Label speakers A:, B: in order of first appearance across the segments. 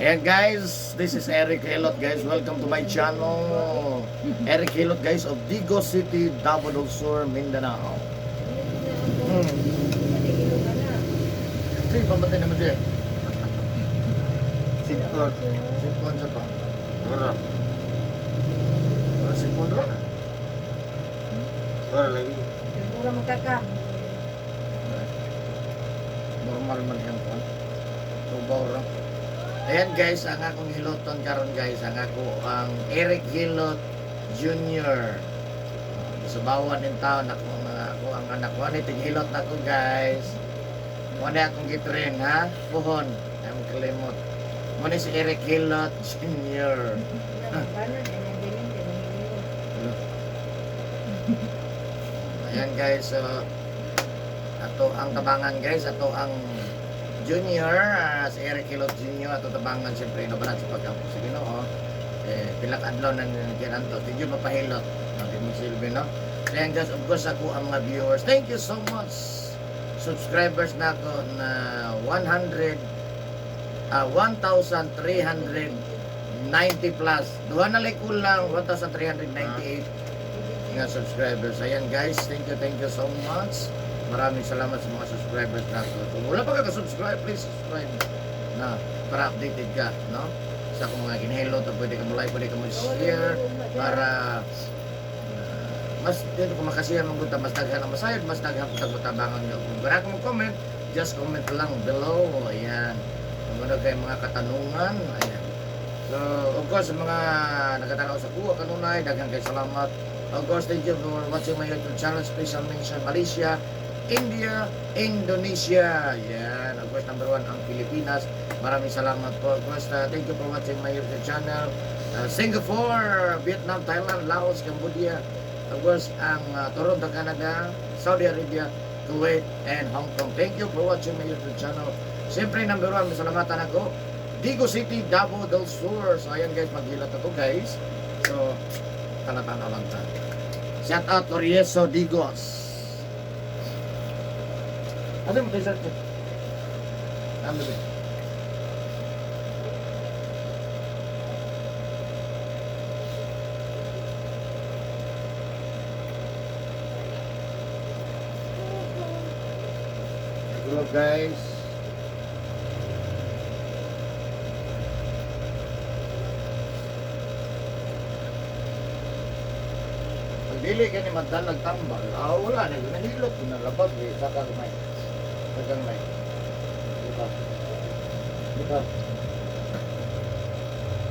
A: Ayan guys, this is Eric Hilot guys. Welcome to my channel. Eric Hilot guys of Digo City, Davao del Sur, Mindanao. Sige, pamatay naman siya. Sipon. Sipon siya pa. Wala. Wala sipon doon. Wala lagi.
B: Mura magkaka.
A: Normal man yan po. Tubaw lang. Ayan guys, ang akong hiloton karon guys, ang ang Eric Hilot Jr. Sa bawat ng taon ako ang anak ko ni tig-hilot na ko guys. Muna akong gitrain ha, puhon. Ay mo kalimot. Muna si Eric Hilot Jr. Ayan guys, ato ang tabangan guys, ato ang Junior, si Eric Hilot Jr. ato tabangan siyempre inabanan sa pagkapo sa Ginoo. Pilak adlaw na niyan to, di jud mapahilot. Natin mo silbi no. Ayan guys, of course ako ang mga viewers. Thank you so much. Subscribers na ako na 1,390 plus. Duha na like kulang 1,398 nga subscribers. Ayan guys, thank you so much. Maraming salamat sa mga subscribers natin. Kung wala pa ka-subscribe, please subscribe na para updated ka, no? Sa kung mga kinahilo, pwede ka mo-like, pwede ka mo-share para mas dito kung makasiyan mong buta, mas daghan ang masayad, mas daghan ang pagtabangan nyo. Kung wala kang comment, just comment lang below. Ayan. Kung ano kayo mga katanungan, ayan. So, of course, sa mga nagkatanaw sa kuha kanunay, daghan kayo salamat. Of course, thank you for watching my YouTube channel. Special mention Malaysia, India, Indonesia. Yan. Of course, number 1 ang Pilipinas. Maraming salamat po. Of course, thank you for watching my YouTube channel. Singapore, Vietnam, Thailand, Laos, Cambodia. Of course, ang Toronto, Canada, Saudi Arabia, Kuwait, and Hong Kong. Thank you for watching my YouTube channel. Siyempre, number 1, masalamatan ako. Digo City, Davao del Sur. So, ayan guys, maghilat ako guys. So, tanatan lang tayo. Shout out to Rieso Digos. Ano mo t-shirt niya? Ano ba? Hello guys. Dili ka ni magdalag tambal. Wala na. Nahilot ko na labag. Saka lumay. Dagang may. Dito. Dito.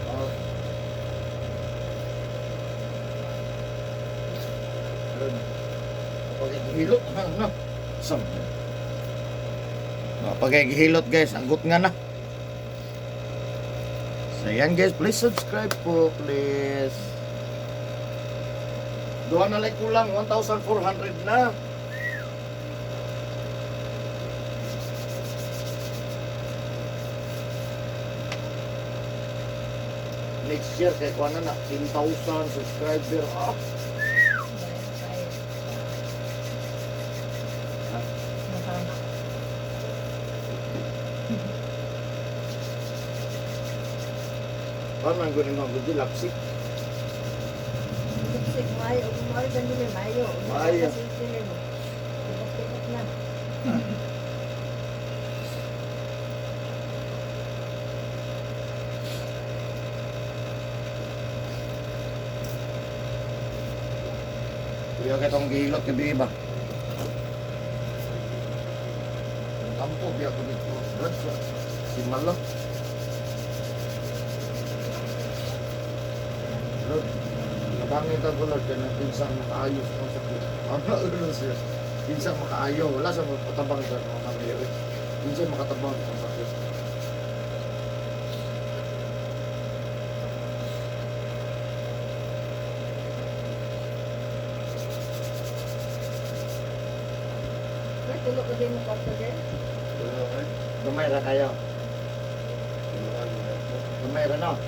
A: Oh. Pag ihilot na. Sam. Pag ihilot guys, anggot nga na. So yan guys, please subscribe po, please. Duha na like kulang, 1,400 na. Next year, kaya kuha na 10,000 subscriber. Ah. Paano ang gunin mo? Gundi, lapsik.
B: Mayo, umayo dan dili mayo.
A: Mayo.
B: Tikot na.
A: Kuya ka itong gilot, kabi ba? Ang kampo, biya ko dito. Si Malo. Lord, nabangin ka ko, Lord, kaya pinsang makaayos kung sakit. Ano ulo siya? Pinsang makaayo. Wala sa patabang sa mga kamere. Pinsang makatabang kung sakit.
B: Tulog ko din mo kwarto din.
A: Gamay ra kayo. Gamay ra no?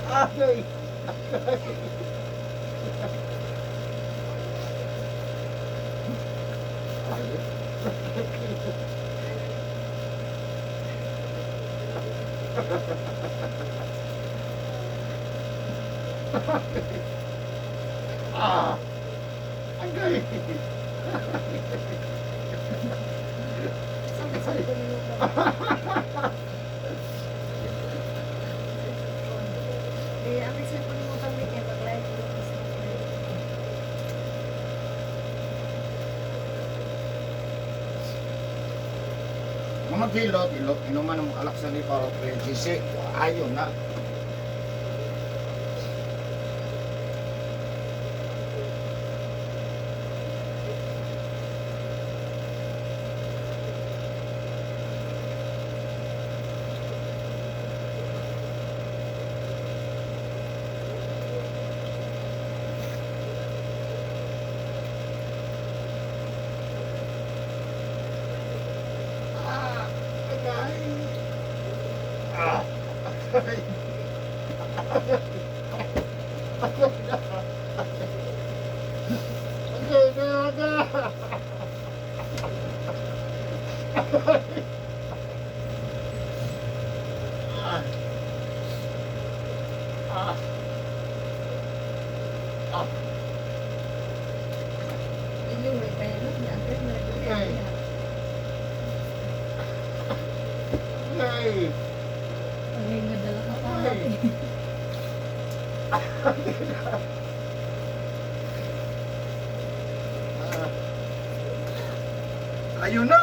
A: Agay! Ah! Agay!
B: Saan sa ko ninyo ka? Eh, ang isa ko ninyo kami kaya pag-live ko sa
A: Mga kilot, inuman ng alak sa ni para GC. Ayun na. Ah! Agay! Ah! Agay! Agay na! Ah! Ah! Ah!
B: inyo may kaya no? Ang kaya malagay
A: Ay.
B: niya.
A: Agay!
B: Ay, nadala ka pa.
A: Ay. Ayun na!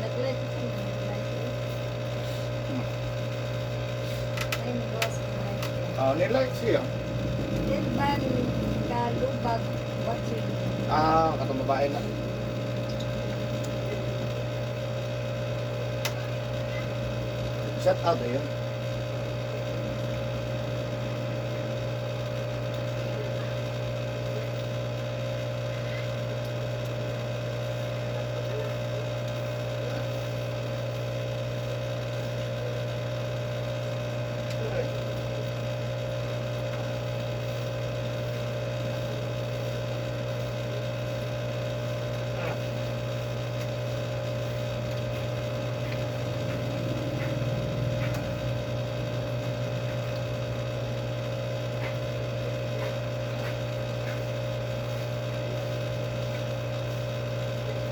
B: Nag-live ko kami. Nag-live ko. Ay, nagawa sa live ko.
A: Nilike siya.
B: Yan ba kalubag watching?
A: Katong babae na. Shout out yun.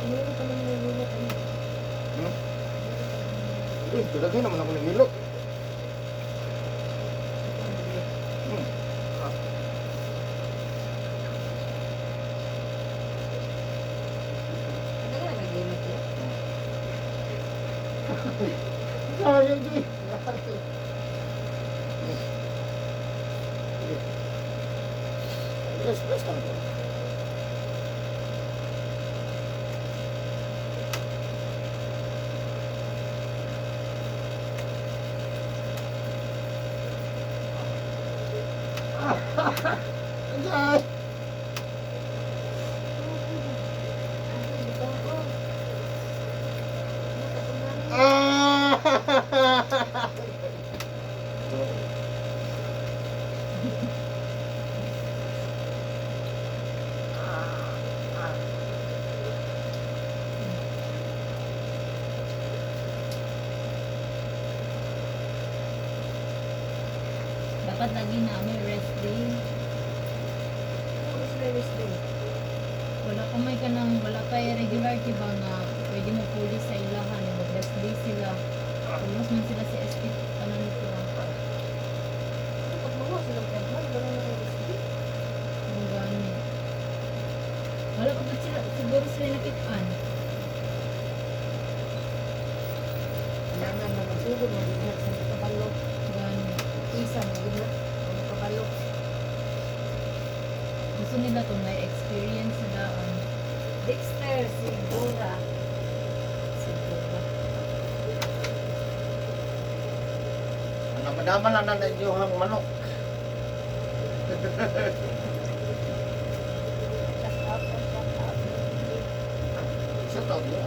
B: Ano ka naman nilulot ano?
A: Tulagay naman ako ng ilok.
B: Ano ka naman nilulot yan?
A: Sayang di. Yes, lang to. Anjay!
C: Dapat lagi namin rest day. Wala kamay ka ng, wala kay regular diba nga pwede mo pulis sa ilahan, mag-rest day sila. Pulos man sila sa SP, ano nito. Ang gani. Wala pa ba sila, siguro sila nakitaan.
B: Kailangan na masugod, mag-ingat sa mga kabalo.
C: Gani.
B: Isa, mag-ingat sa mga kabalo.
C: Gusto nila to may experience sa daan.
B: Dexter, si Dora. Si Dora.
A: Madaman lang na inyong manok.
B: Shout out, shout out.
A: Shout out mo.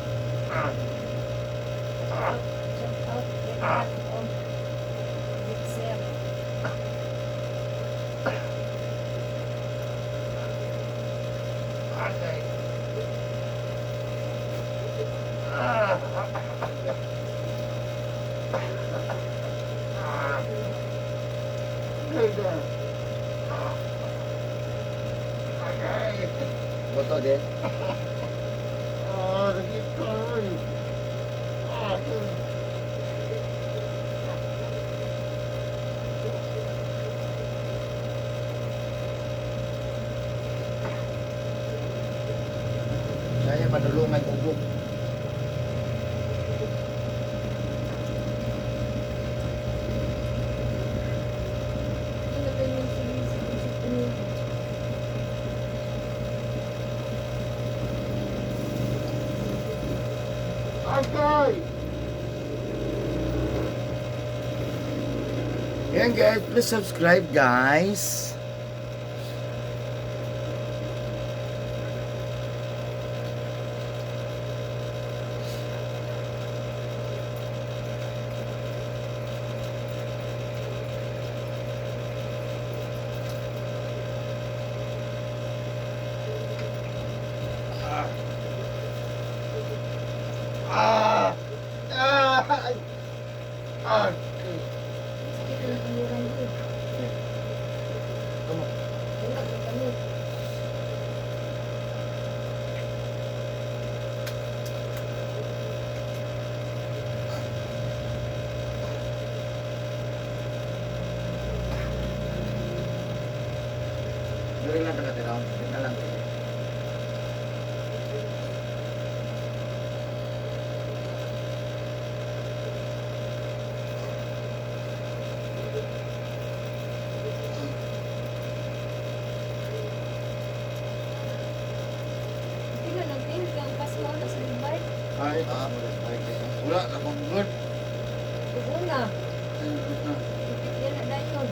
A: to din.
D: Sakit ko naman. Ito.
A: Saya manulungan ubo.
B: Ano ba yung sinisip niyo?
D: Agay!
A: Yan guys, please subscribe guys.
D: Ah! Ah! Ah!
B: Sakit ang kanilang yun.
A: Tama.
B: Wala ko kami.
A: Dari lang taga-tiraw. Tingnan lang.
B: Tingnan ang tingin kang pasmo na sa Dubai.
A: Ay,
D: Wala na akong good.
B: Tugo na. Yan na dayon.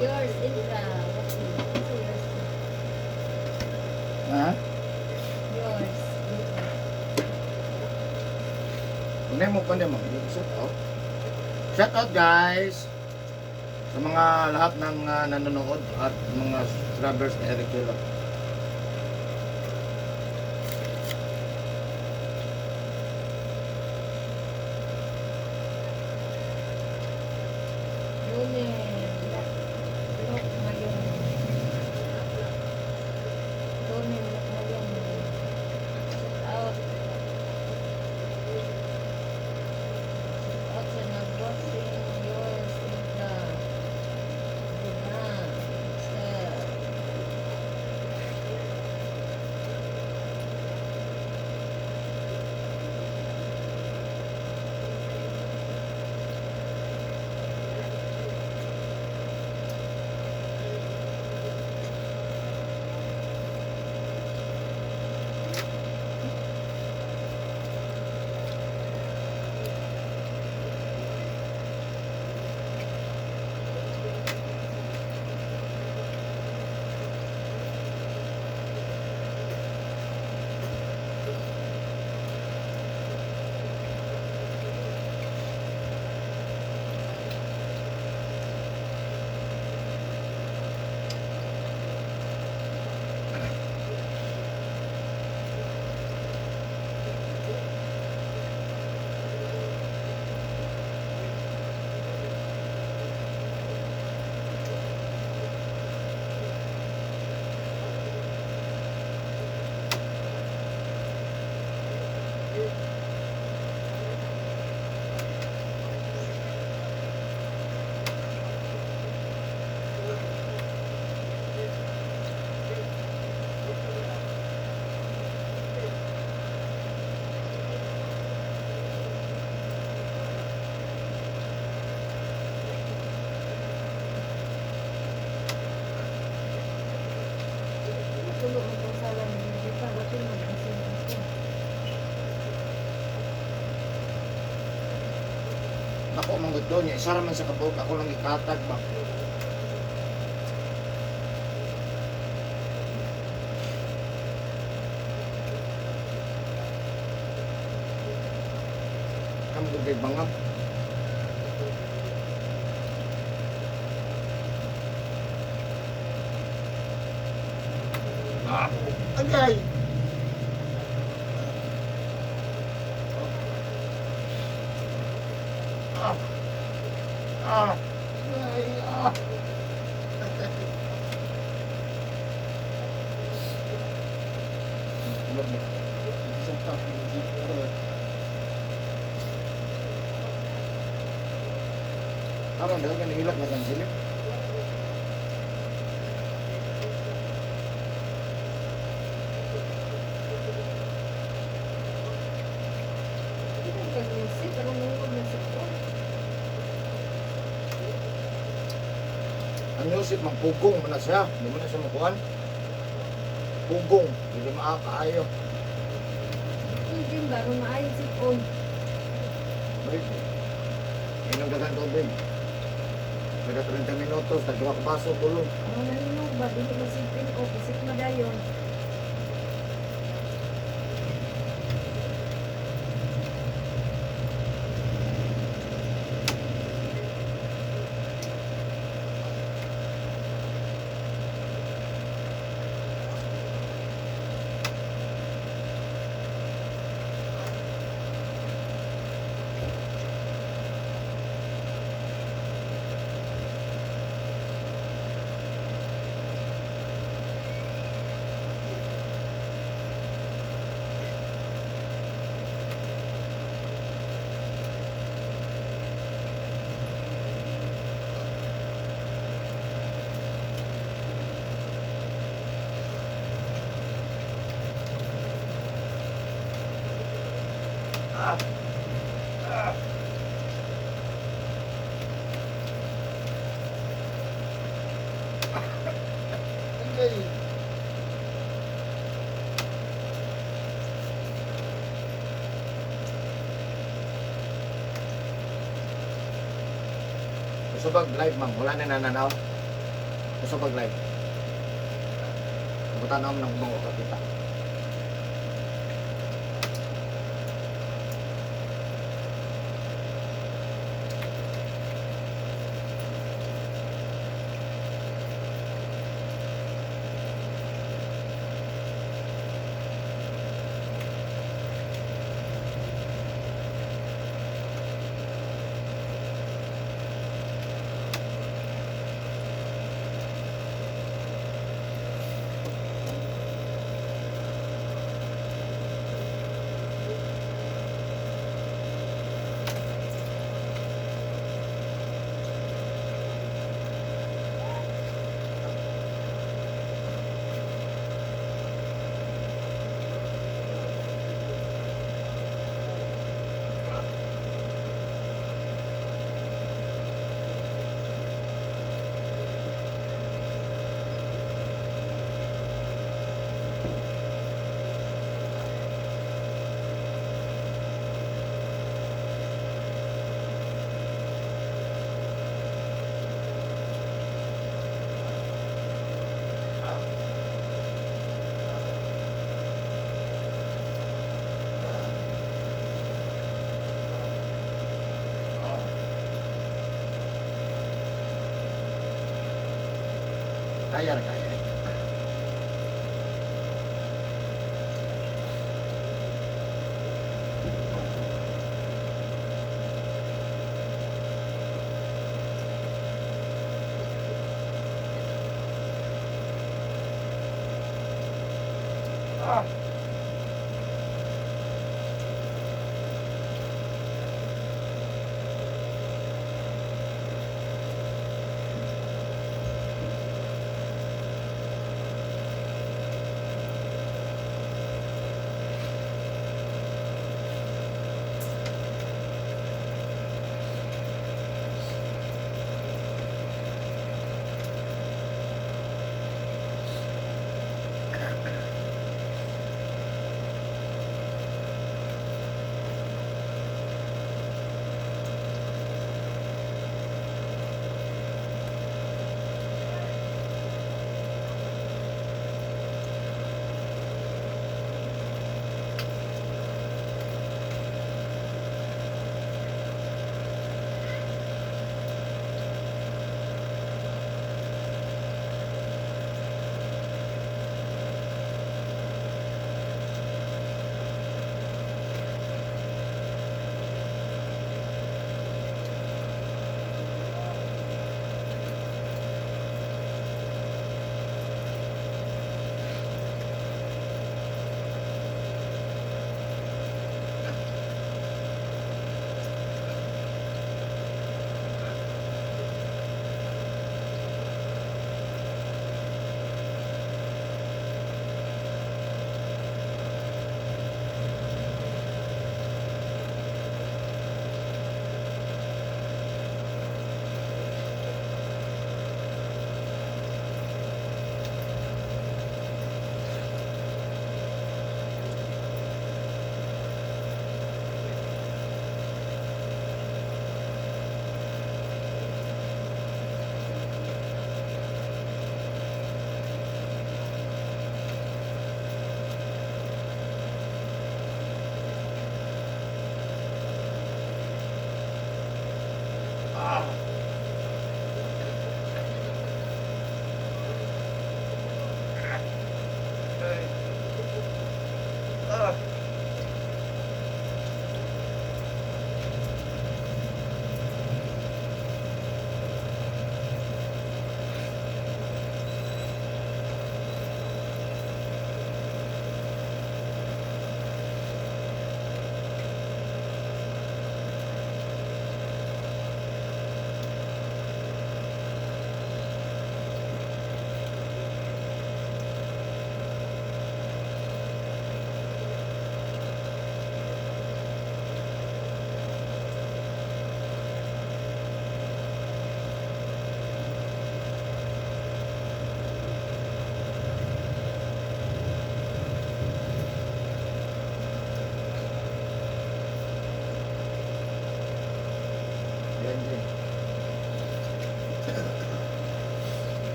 B: Yours, Indra. What's yours?
A: ha?
B: Yours, Indra.
A: Kunin mo. Shout out. Shout out guys. Sa mga lahat ng nanonood at mga subscribers ni Eric Villa.
B: Lumen. Look ngayon. Lumen, look ngayon. Shout out. Shout out sa nag-watching yours, Indra. Diba? Sir.
A: Ako manggut doon niya, isa raman sa kabuok, ako lang ikatag ba. Kamu gede banget.
D: Agay! Ah! Ah! Ay! Ah!
A: Tama daw kan hilak na kan silip.
B: Hindi ka nag-isip, pero nungod na siya po.
A: Ang Yusip magpugong mo na siya, hindi mo na siya makuhan. Pugong, hindi maakaayo.
B: Hindi ba, rumaayon siya po.
A: Baik. Inom dagang tubig. Kada 30 minutos, tagwa ka baso tulog.
B: Ang nalinog ba, dili masipin o, kasi madayon.
D: Agay!
A: Gusto bag live ma'am, wala na nananaw. Gusto bag live. Butan naman ng bungo ka kita. Kaya na kaya.
D: Ah!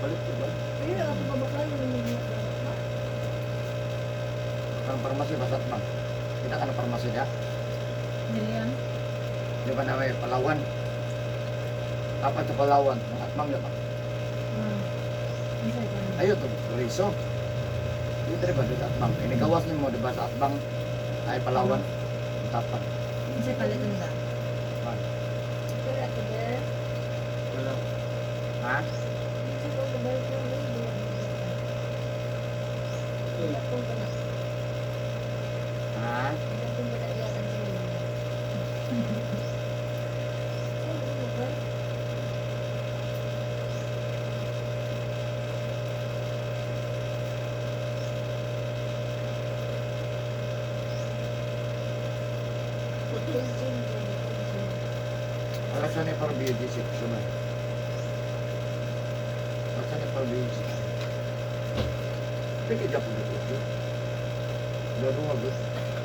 A: Palit ko ba?
B: Pero ako babakal yung mga
A: Ang parmasi basta atbang. Kita ka na parmasi dia.
C: Dilian.
A: Di ba na may Palawan? Apat sa Palawan. Ang atbang na ba?
C: Isa ka na.
A: Ayo to, Riso. Dito rin ba doon sa atbang? Inigawas niyo mo, di ba sa atbang? Ay Palawan. Tapat.
C: Isa palitan da.
B: Pero ako ba?
A: Wala. Ha?
B: Kasi ko babalik yung radio. Lapong ka na.
A: Ha?
B: Lapong ba na iyatan sa iyo? Ano mo ba?
A: Alasan ni para beauty section na. Alasan ni para beauty section. Pwede dyan po dito. Dito nga good.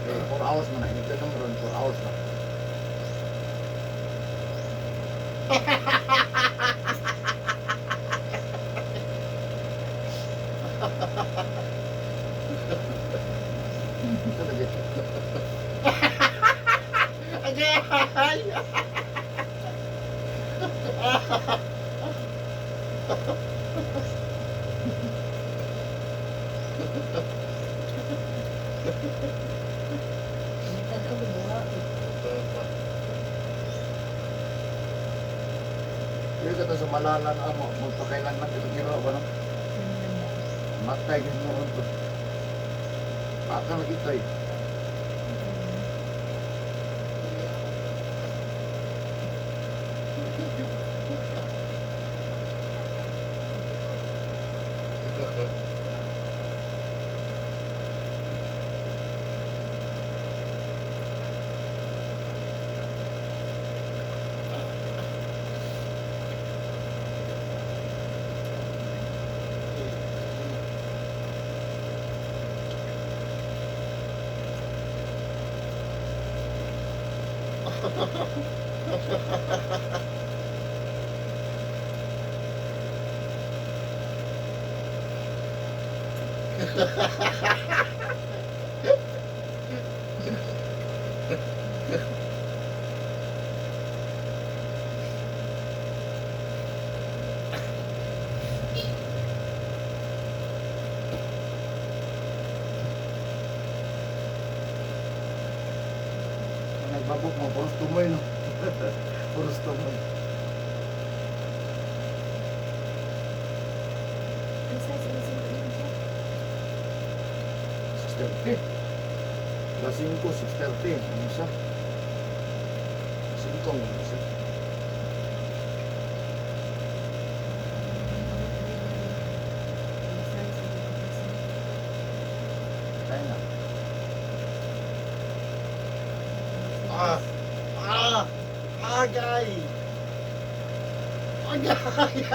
A: 4 hours mo na. Ito naman 4 hours na. Ito na dito.
D: Agay!
A: Dito ka sa malalan ano. Magpakailanman dito kiro. Ano? Matay din mo ito. Baka lagi ito eh. Nagbabok mo, puros tumoy no. Puros tumoy.
B: Ang size ng simple siya.
A: 6:30. Alas 5, 6:30. Ano isa? 5 ang isa. Kaya na.
D: Agay! Agay!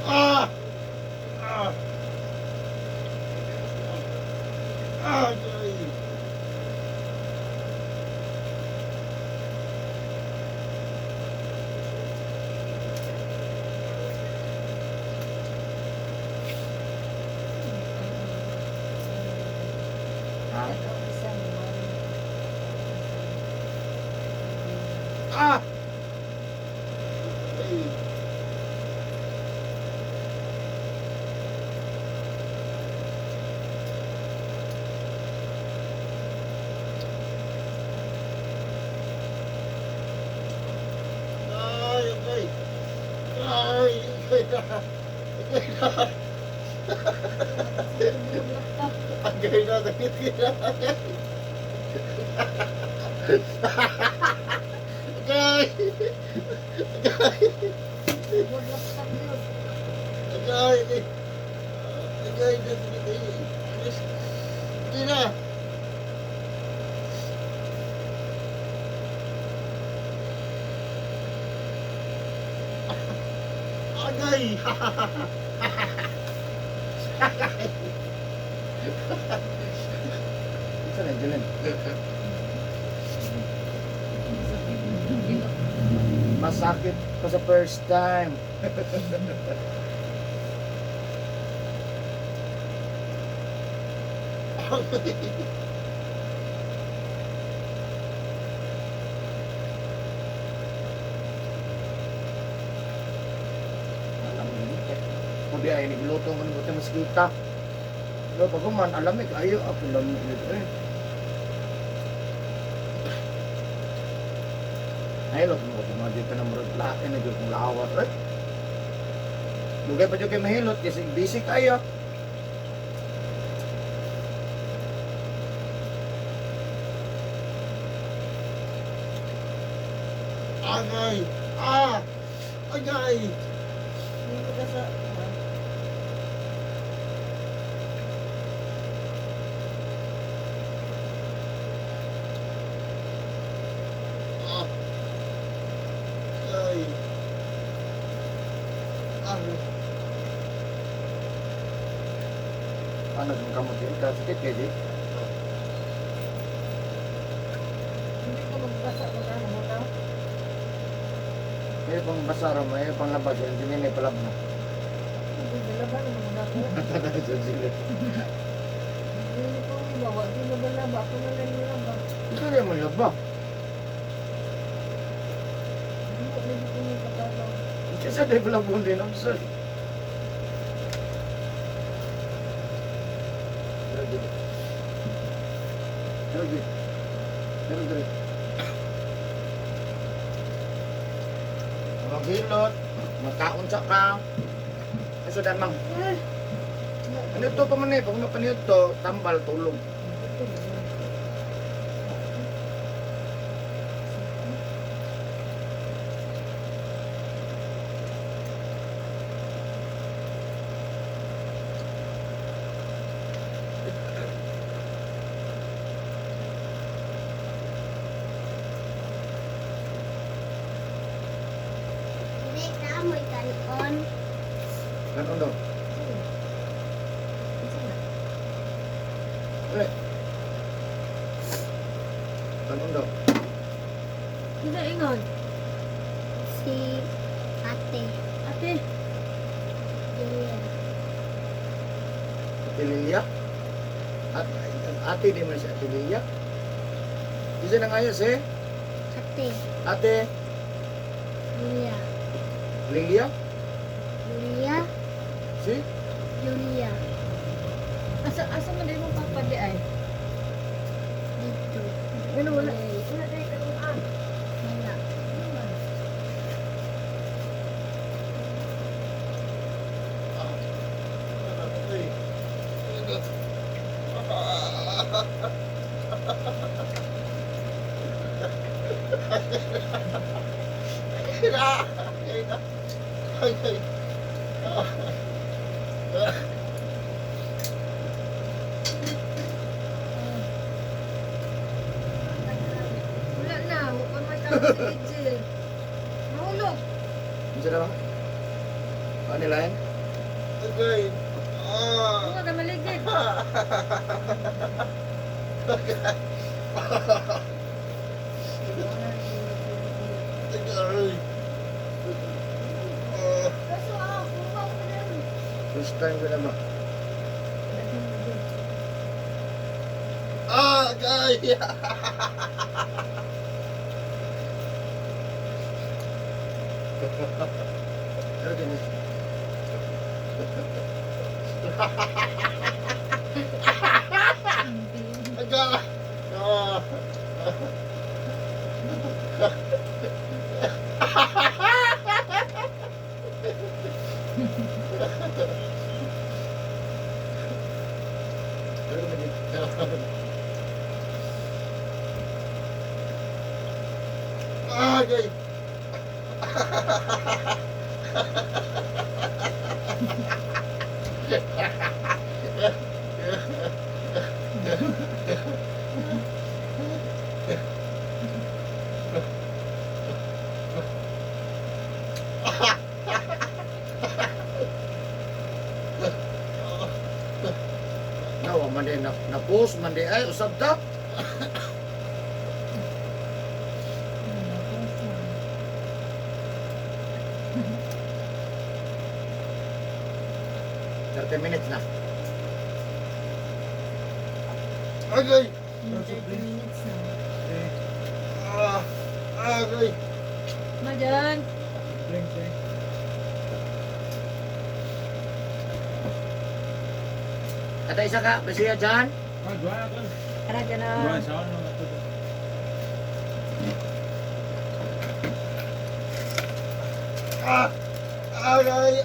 D: Ah! Ah! Agay!
A: Ha?
D: Ah! Ay. Ay, okay. Ay, okay na. Okay na. Agay na, sakit ka na. Agay! Agay! Agay na, sakit eh. Alis. Hindi na. Agay!
A: Saan na, Jelen? Masakit pa sa first time. Alam mo yun, kung di ay nagluto mo ng buti mas kita. Pero pag man, alamig, ayo, ako lamig nito eh. Ay, lot mo kung mga di ka na marag lahat, na dyan kong lawat, eh. Lugay pa dyan kayo mahilot, kasi busy kayo.
D: Agay! Ah! Agay!
B: Hindi ko ka sa...
D: Ah! Agay! Agay!
A: Paano kung kamot yun? Sakit kayo di?
B: Hindi ko magbasa ko ka mo ka.
A: May pang basara, may pang labas, hindi may palab na.
B: Hindi dalaban mo na ako.
A: Sa sila.
B: Hindi ko ibawa. Hindi mo balaba. Ako na lang nilaba.
A: Ito rin mo laba.
B: Hindi ko hindi ko may patalaw.
A: Ito sa day pala buong din ang sir. Maghilot, magkaunsa ka. Ay, sudan mang. Ano ito pa man eh, pag napaniyot to, tambal, tulog.
E: Hindi ka mo'y kanon.
A: Ganun daw. Eh. Ganun daw.
B: Hindi ingon.
E: Si ate.
B: Ate.
E: Iya.
A: Ate Lilia. At, ate di man si Ate Lilia. Isa na ngayos eh.
E: Ate.
A: Ate
E: Julia.
A: Lilia.
E: Julia.
A: Si?
E: Julia.
C: Asa man din mo papadi ay?
E: Dito.
B: Ano wala? Wala tayo kanong ah.
E: Wala.
B: Wala na. Huwag may tawag sa Ejil. Mahulog.
A: Isa na ba? Ano nila yan?
D: Agay! Ah!
B: Huwag ka maligid.
D: Agay! Ah!
B: Kaso ah, kumaw ka na.
A: First time ko na ba?
D: Agay!
A: Pero din.
D: Agay! Ah!
A: Pero din.
D: Agay!
A: Nawa man din na na post man di ay usab ta.
C: Ano, post lang.
A: 30 minutes na.
D: Agay!
C: 30 minutes na.
D: Agay!
C: Majan!
A: Ada isa ka, basiya dyan.
B: Tara ka na.
D: Agay!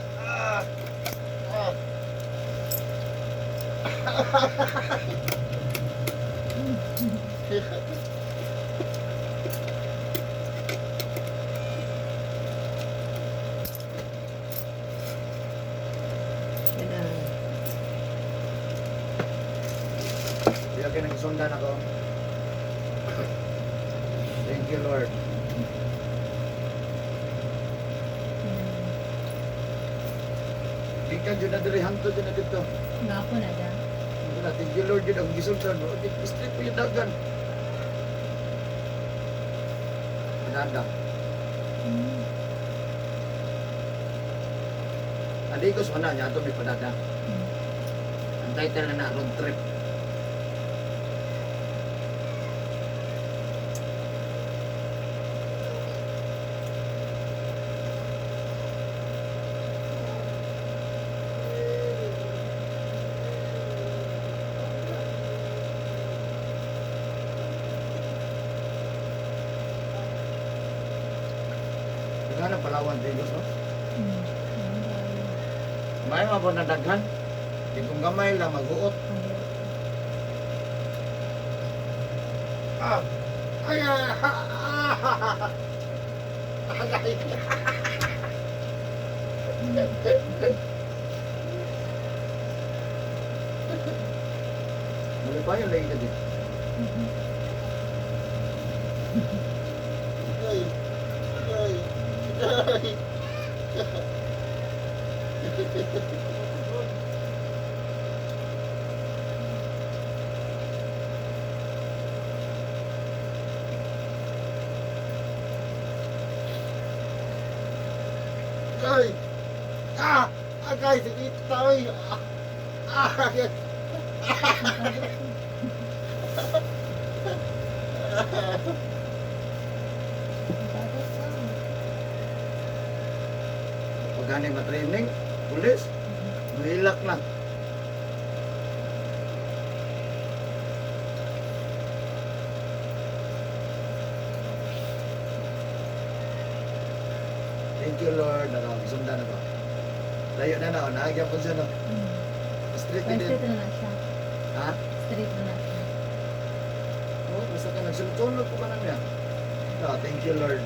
B: Yan na.
A: Kaya kinagsundan ako. Thank you, Lord. Di ka dyan na diri hanto dyan na dito.
C: Ngapo na dyan.
A: Wala, thank you, Lord, dyan ang gisultan. Street po yung dagan. Pinada. Adi ko sa niya, ito may padada. Ang title na road trip. Naghanap Palawan din gusto. May mga po na daghan. Di kong gamay lang mag-uot.
D: Agay!
A: Muli pa yung lagi ka dito.
D: Agay! Agay! Agay! Agay! Agay! Sakit tayo! Agay!
A: Pag ganit matraining, pulis, mahilak na. Thank you, Lord. Sundan ako. Layo na na, naagyan po siya no. Street din.
C: Straight na na siya.
A: Ha?
C: Straight na na siya.
A: Oo, basta ka nagsultulog ko pa na niya. Thank you, Lord.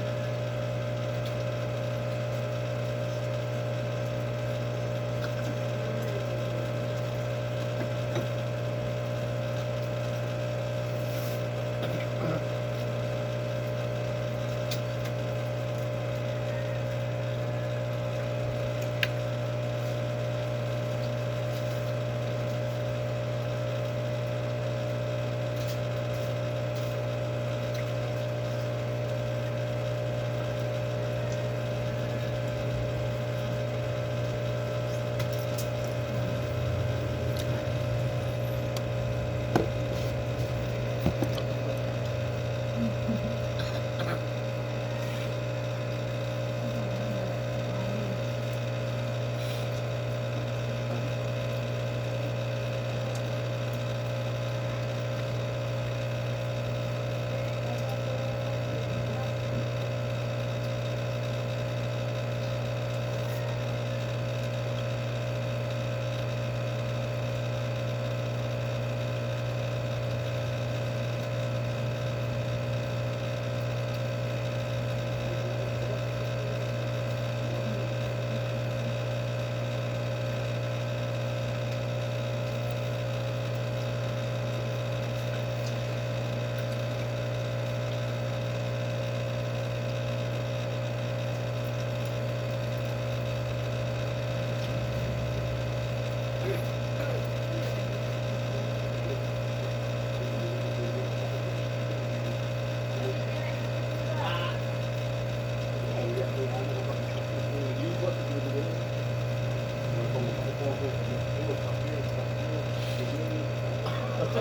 C: Hindi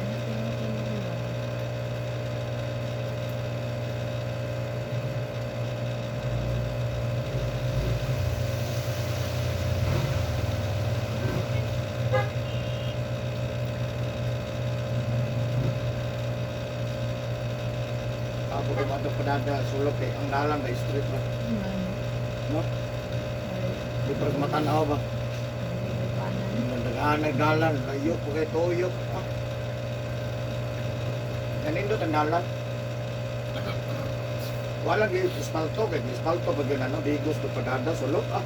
C: natin makinig.
A: Ako rin mga panada sulok eh. Ang dalan ba street ba? No? Di pa rin matanaw ba? Nagdagaan dalan. Layo po kay tuyok. Ah. Ganindot ang dalan. Wala gi espalto kay espalto pag yun ano, bigos to padada sulok ah.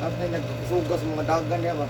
A: At na nagsugas mga dagan niya ba?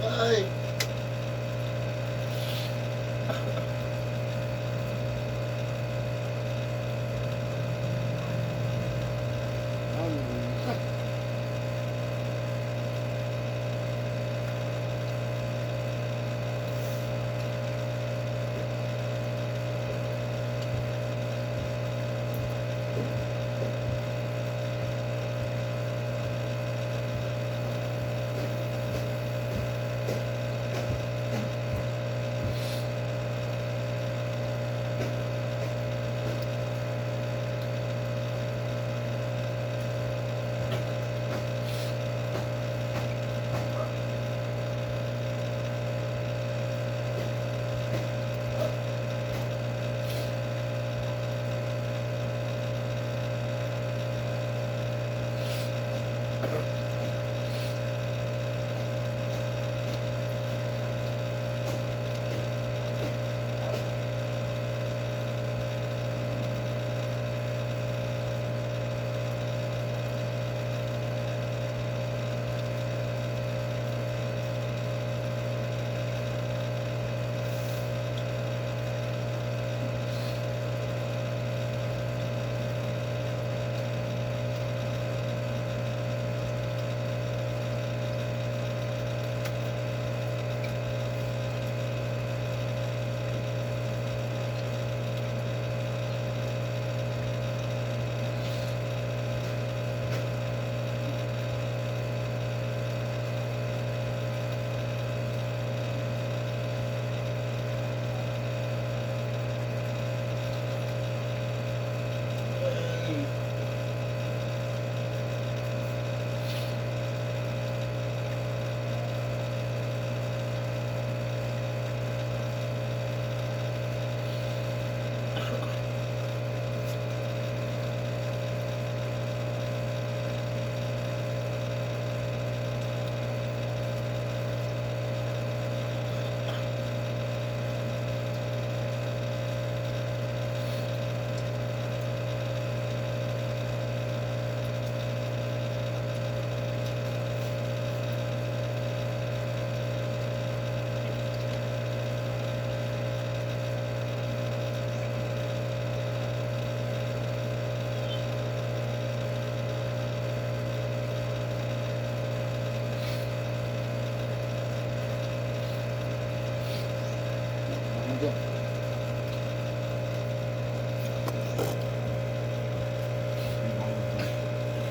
D: Ay.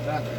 A: Grabe.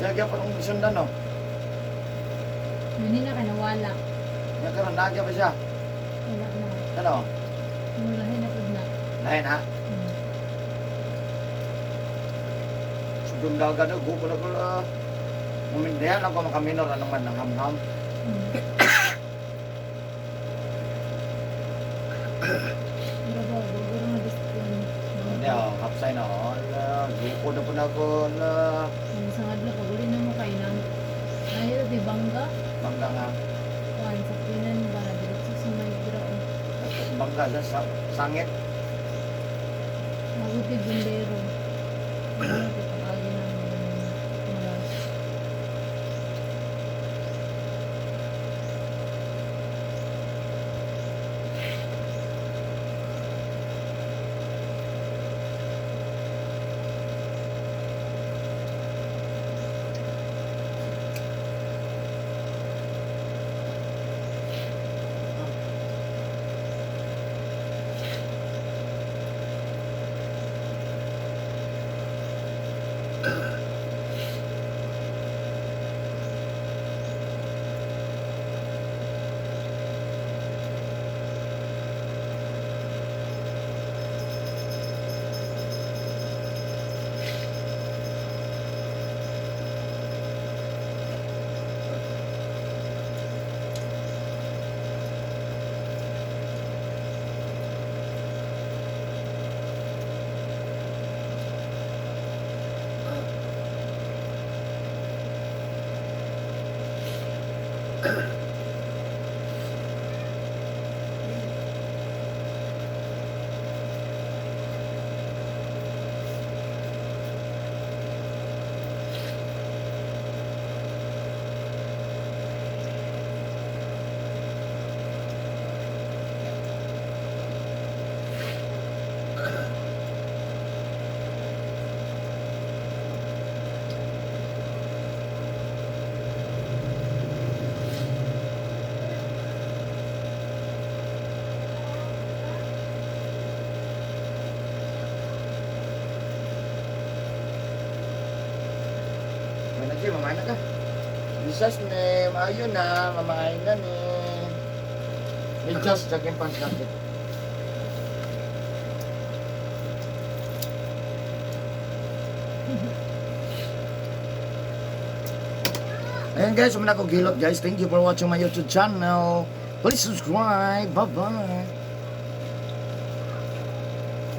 A: Siya kaya parang sundan, no?
C: Hindi na ka nawala.
A: Yan karon nagya pa siya.
C: Wala na.
A: Ano?
C: Mulahin na po na.
A: Lain ha? Sugong daga na, gupo na ko la. Mumindayan lang ko makaminor, ano man, ng ham-ham.
C: Guro na discipline.
A: Hindi, oh, hapsay na, oh. Ala, gupo na po na ko, ala.
C: Sa adlaw ko uli na mo kay nan. Ayo di bangga.
A: Bangga nga.
C: Kuan sa pinan ba diretso sa may ground.
A: Bangga sa sangit.
C: Maguti bumbero. Ano ko pag-agi na malas.
A: Sige, mamain na ka. Bisas ni, maayo na, mamain na ni. Adjust, jakin pang sakit. Ayan guys, umana ko gilot guys. Thank you for watching my YouTube channel. Please subscribe. Bye-bye.